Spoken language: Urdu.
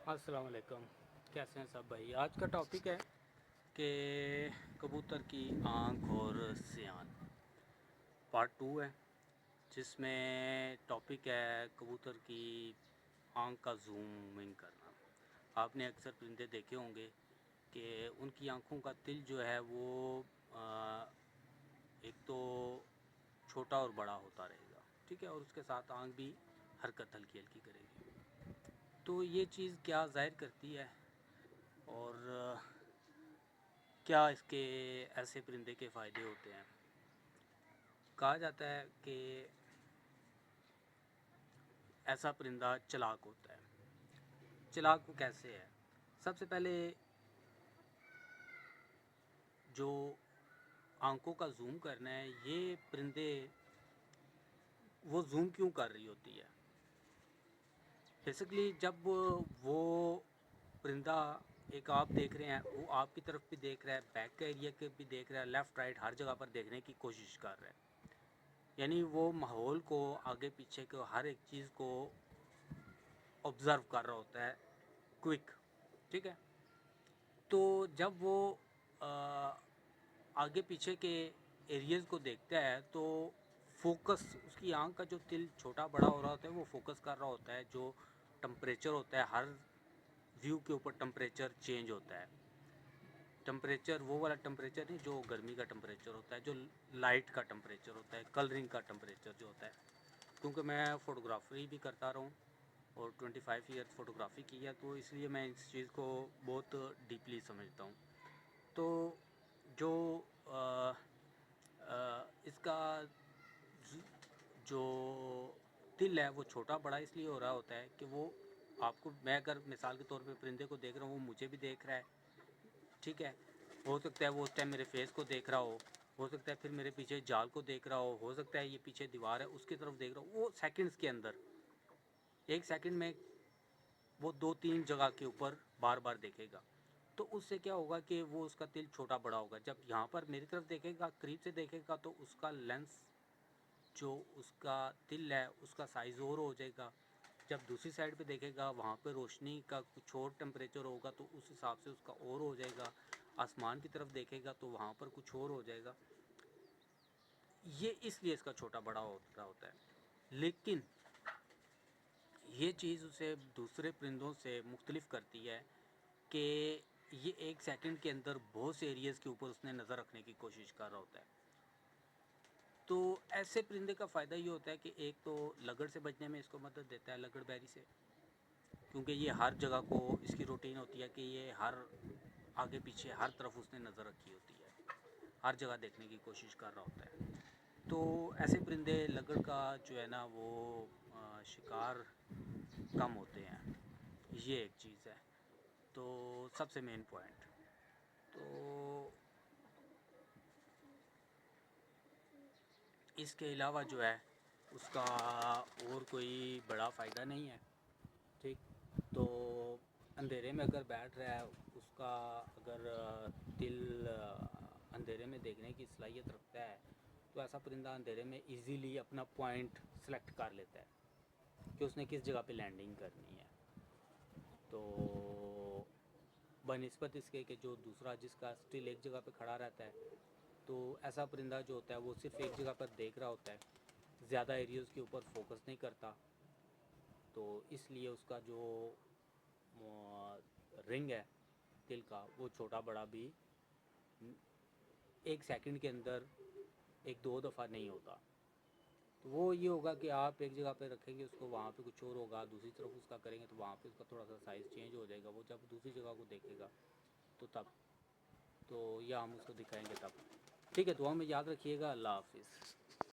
السلام علیکم، کیسے ہیں سب بھائی؟ آج کا ٹاپک ہے کہ کبوتر کی آنکھ اور سیان، پارٹ 2 ہے، جس میں ٹاپک ہے کبوتر کی آنکھ کا زومنگ کرنا۔ آپ نے اکثر پرندے دیکھے ہوں گے کہ ان کی آنکھوں کا تل جو ہے وہ ایک تو چھوٹا اور بڑا ہوتا رہے گا، ٹھیک ہے، اور اس کے ساتھ آنکھ بھی حرکت ہلکی ہلکی کرے گی۔ تو یہ چیز کیا ظاہر کرتی ہے اور کیا اس کے ایسے پرندے کے فائدے ہوتے ہیں؟ کہا جاتا ہے کہ ایسا پرندہ چلاک ہوتا ہے۔ چلاک وہ کیسے ہے؟ سب سے پہلے جو آنکھوں کا زوم کرنا ہے، یہ پرندے وہ زوم کیوں کر رہی ہوتی ہے؟ بیسیکلی جب وہ پرندہ ایک آپ دیکھ رہے ہیں، وہ آپ کی طرف بھی دیکھ رہا ہے، بیک کا ایریا کے بھی دیکھ رہا ہے، لیفٹ رائٹ ہر جگہ پر دیکھنے کی کوشش کر رہا ہے، یعنی وہ ماحول کو، آگے پیچھے کو، ہر ایک چیز کو آبزرو کر رہا ہوتا ہے کوئک، ٹھیک ہے۔ تو جب وہ آگے پیچھے کے ایریاز کو دیکھتا ہے تو فوکس، اس کی آنکھ کا جو تل چھوٹا بڑا ہو رہا ہوتا ہے، وہ فوکس کر رہا ہوتا ہے جو ٹمپریچر ہوتا ہے، ہر ویو کے اوپر ٹمپریچر چینج ہوتا ہے۔ ٹمپریچر وہ والا ٹمپریچر نہیں جو گرمی کا ٹمپریچر ہوتا ہے، جو لائٹ کا ٹمپریچر ہوتا ہے، کلرنگ کا ٹمپریچر جو ہوتا ہے۔ کیونکہ میں فوٹوگرافی بھی کرتا رہا ہوں اور 25 ایئر فوٹوگرافی کی ہے، تو اس لیے میں اس چیز کو بہت ڈیپلی سمجھتا ہوں۔ تو جو اس کا جو دل ہے وہ چھوٹا بڑا اس لیے ہو رہا ہوتا ہے کہ وہ آپ کو، میں اگر مثال کے طور پہ پرندے کو دیکھ رہا ہوں، وہ مجھے بھی دیکھ رہا ہے، ٹھیک ہے۔ ہو سکتا ہے وہ اس ٹائم میرے فیس کو دیکھ رہا ہو سکتا ہے پھر میرے پیچھے جال کو دیکھ رہا ہو سکتا ہے یہ پیچھے دیوار ہے اس کی طرف دیکھ رہا ہو۔ وہ سیکنڈز کے اندر، ایک سیکنڈ میں وہ 2-3 جگہ کے اوپر بار بار دیکھے گا۔ تو اس سے کیا ہوگا کہ وہ اس کا دل چھوٹا بڑا ہوگا۔ جب یہاں پر میری طرف دیکھے گا، قریب سے دیکھے گا، تو اس کا لینس جو اس کا دل ہے اس کا سائز اور ہو جائے گا۔ جب دوسری سائڈ پہ دیکھے گا، وہاں پہ روشنی کا کچھ اور ٹمپریچر ہوگا، تو اس حساب سے اس کا اور ہو جائے گا۔ آسمان کی طرف دیکھے گا تو وہاں پر کچھ اور ہو جائے گا۔ یہ اس لیے اس کا چھوٹا بڑا ہوتا ہے۔ لیکن یہ چیز اسے دوسرے پرندوں سے مختلف کرتی ہے کہ یہ ایک سیکنڈ کے اندر بہت سے ایریاز کے اوپر اس نے نظر رکھنے کی کوشش کر رہا ہوتا ہے۔ تو ایسے پرندے کا فائدہ یہ ہوتا ہے کہ ایک تو لگڑ سے بچنے میں اس کو مدد دیتا ہے، لگڑ بیری سے، کیونکہ یہ ہر جگہ کو، اس کی روٹین ہوتی ہے کہ یہ ہر آگے پیچھے ہر طرف اس نے نظر رکھی ہوتی ہے، ہر جگہ دیکھنے کی کوشش کر رہا ہوتا ہے۔ تو ایسے پرندے لگڑ کا جو ہے نا وہ شکار کم ہوتے ہیں، یہ ایک چیز ہے۔ تو سب سے مین پوائنٹ تو اس کے علاوہ جو ہے اس کا اور کوئی بڑا فائدہ نہیں ہے، ٹھیک۔ تو اندھیرے میں اگر بیٹھ رہا ہے، اس کا اگر دل اندھیرے میں دیکھنے کی صلاحیت رکھتا ہے، تو ایسا پرندہ اندھیرے میں ایزیلی اپنا پوائنٹ سلیکٹ کر لیتا ہے کہ اس نے کس جگہ پہ لینڈنگ کرنی ہے۔ تو بنسبت اس کے کہ جو دوسرا جس کا اسٹل ایک جگہ پہ کھڑا رہتا ہے، تو ایسا پرندہ جو ہوتا ہے وہ صرف ایک جگہ پر دیکھ رہا ہوتا ہے، زیادہ ایریاز کے اوپر فوکس نہیں کرتا۔ تو اس لیے اس کا جو رنگ ہے دل کا، وہ چھوٹا بڑا بھی ایک سیکنڈ کے اندر 1-2 دفعہ نہیں ہوتا۔ تو وہ یہ ہوگا کہ آپ ایک جگہ پہ رکھیں گے اس کو، وہاں پہ کچھ اور ہوگا، دوسری طرف اس کا کریں گے تو وہاں پہ اس کا تھوڑا سا سائز چینج ہو جائے گا۔ وہ جب دوسری جگہ کو دیکھے گا تو تب، تو یا ہم اس کو دکھائیں گے تب، ٹھیک ہے۔ دعا میں یاد رکھیے گا۔ اللہ حافظ۔